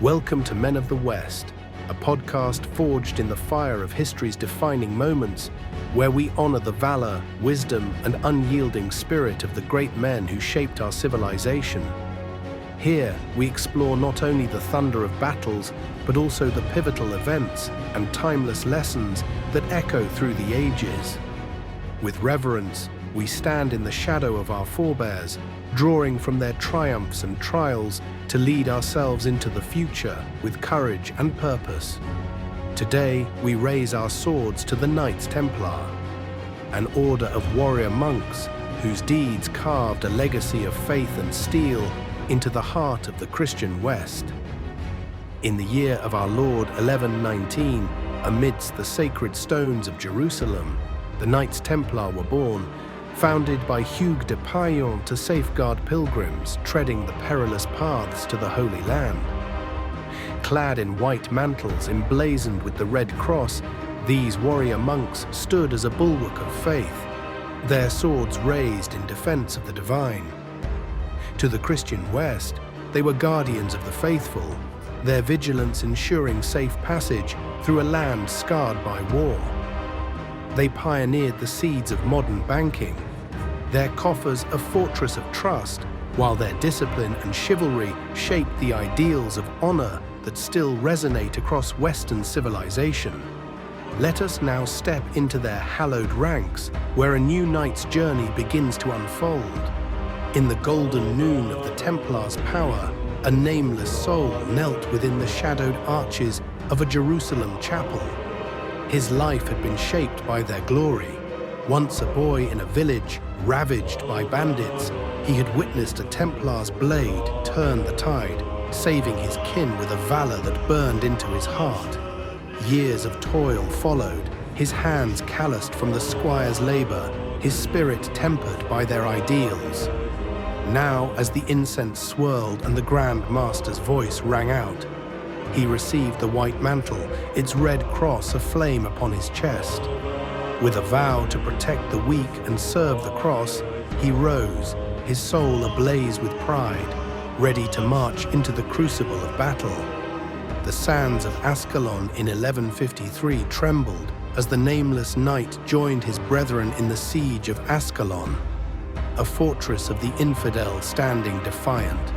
Welcome to Men of the West, a podcast forged in the fire of history's defining moments, where we honor the valor, wisdom, and unyielding spirit of the great men who shaped our civilization. Here, we explore not only the thunder of battles, but also the pivotal events and timeless lessons that echo through the ages. With reverence, we stand in the shadow of our forebears, drawing from their triumphs and trials to lead ourselves into the future with courage and purpose. Today, we raise our swords to the Knights Templar, an order of warrior monks whose deeds carved a legacy of faith and steel into the heart of the Christian West. In the year of our Lord 1119, amidst the sacred stones of Jerusalem, the Knights Templar were born, founded by Hugues de Paillon to safeguard pilgrims treading the perilous paths to the Holy Land. Clad in white mantles emblazoned with the Red Cross, these warrior monks stood as a bulwark of faith, their swords raised in defense of the divine. To the Christian West, they were guardians of the faithful, their vigilance ensuring safe passage through a land scarred by war. They pioneered the seeds of modern banking, their coffers a fortress of trust, while their discipline and chivalry shaped the ideals of honor that still resonate across Western civilization. Let us now step into their hallowed ranks, where a new knight's journey begins to unfold. In the golden noon of the Templars' power, a nameless soul knelt within the shadowed arches of a Jerusalem chapel. His life had been shaped by their glory. Once a boy in a village ravaged by bandits, he had witnessed a Templar's blade turn the tide, saving his kin with a valor that burned into his heart. Years of toil followed, his hands calloused from the squire's labor, his spirit tempered by their ideals. Now, as the incense swirled and the Grand Master's voice rang out, he received the white mantle, its red cross aflame upon his chest. With a vow to protect the weak and serve the cross, he rose, his soul ablaze with pride, ready to march into the crucible of battle. The sands of Ascalon in 1153 trembled as the nameless knight joined his brethren in the Siege of Ascalon, a fortress of the infidel standing defiant.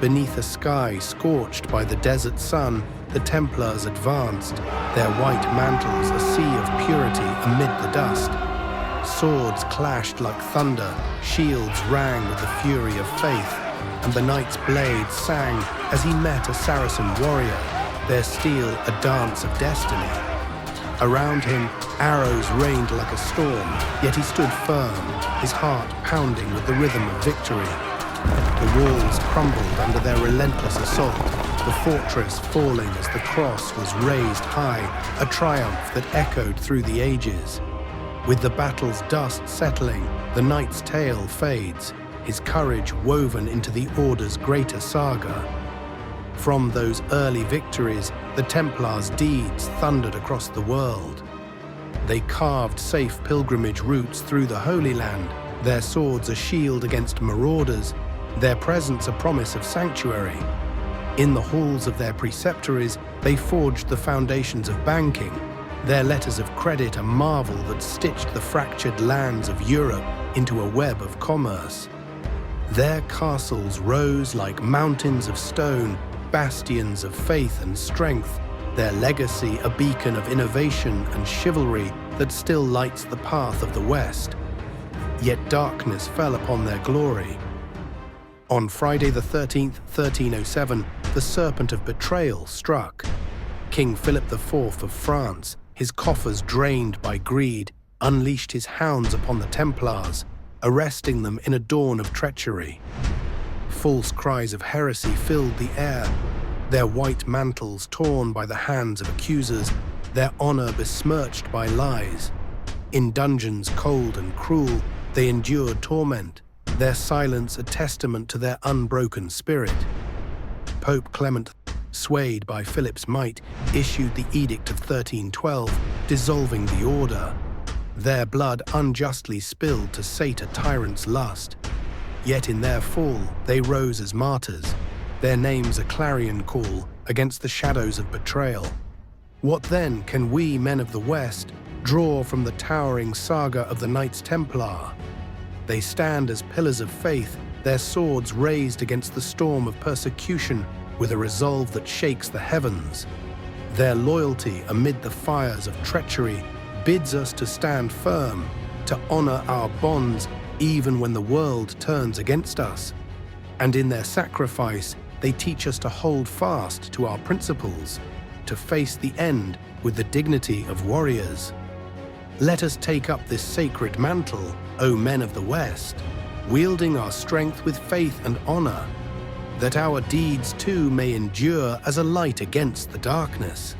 Beneath a sky scorched by the desert sun, the Templars advanced, their white mantles a sea of purity amid the dust. Swords clashed like thunder, shields rang with the fury of faith, and the knight's blade sang as he met a Saracen warrior, their steel a dance of destiny. Around him, arrows rained like a storm, yet he stood firm, his heart pounding with the rhythm of victory. The walls crumbled under their relentless assault, the fortress falling as the cross was raised high, a triumph that echoed through the ages. With the battle's dust settling, the knight's tale fades, his courage woven into the Order's greater saga. From those early victories, the Templars' deeds thundered across the world. They carved safe pilgrimage routes through the Holy Land, their swords a shield against marauders, their presence a promise of sanctuary. In the halls of their preceptories, they forged the foundations of banking, their letters of credit a marvel that stitched the fractured lands of Europe into a web of commerce. Their castles rose like mountains of stone, bastions of faith and strength, their legacy a beacon of innovation and chivalry that still lights the path of the West. Yet darkness fell upon their glory. On Friday the 13th, 1307, the serpent of betrayal struck. King Philip IV of France, his coffers drained by greed, unleashed his hounds upon the Templars, arresting them in a dawn of treachery. False cries of heresy filled the air, their white mantles torn by the hands of accusers, their honor besmirched by lies. In dungeons cold and cruel, they endured torment, their silence a testament to their unbroken spirit. Pope Clement, swayed by Philip's might, issued the Edict of 1312, dissolving the order. Their blood unjustly spilled to sate a tyrant's lust. Yet in their fall, they rose as martyrs. their names a clarion call against the shadows of betrayal. What then can we, men of the West, draw from the towering saga of the Knights Templar? They stand as pillars of faith, their swords raised against the storm of persecution with a resolve that shakes the heavens. Their loyalty amid the fires of treachery bids us to stand firm, to honor our bonds even when the world turns against us. And in their sacrifice, they teach us to hold fast to our principles, to face the end with the dignity of warriors. Let us take up this sacred mantle, O men of the West, wielding our strength with faith and honor, that our deeds too may endure as a light against the darkness.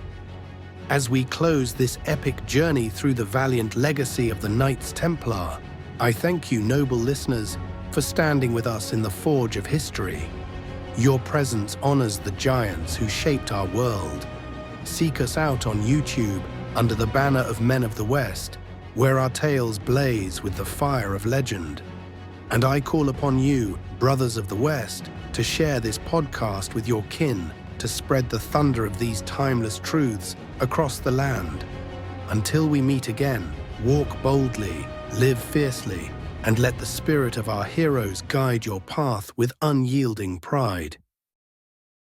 As we close this epic journey through the valiant legacy of the Knights Templar, I thank you, noble listeners, for standing with us in the forge of history. Your presence honors the giants who shaped our world. Seek us out on YouTube under the banner of Men of the West, where our tales blaze with the fire of legend. And I call upon you, brothers of the West, to share this podcast with your kin, to spread the thunder of these timeless truths across the land. Until we meet again, walk boldly, live fiercely, and let the spirit of our heroes guide your path with unyielding pride.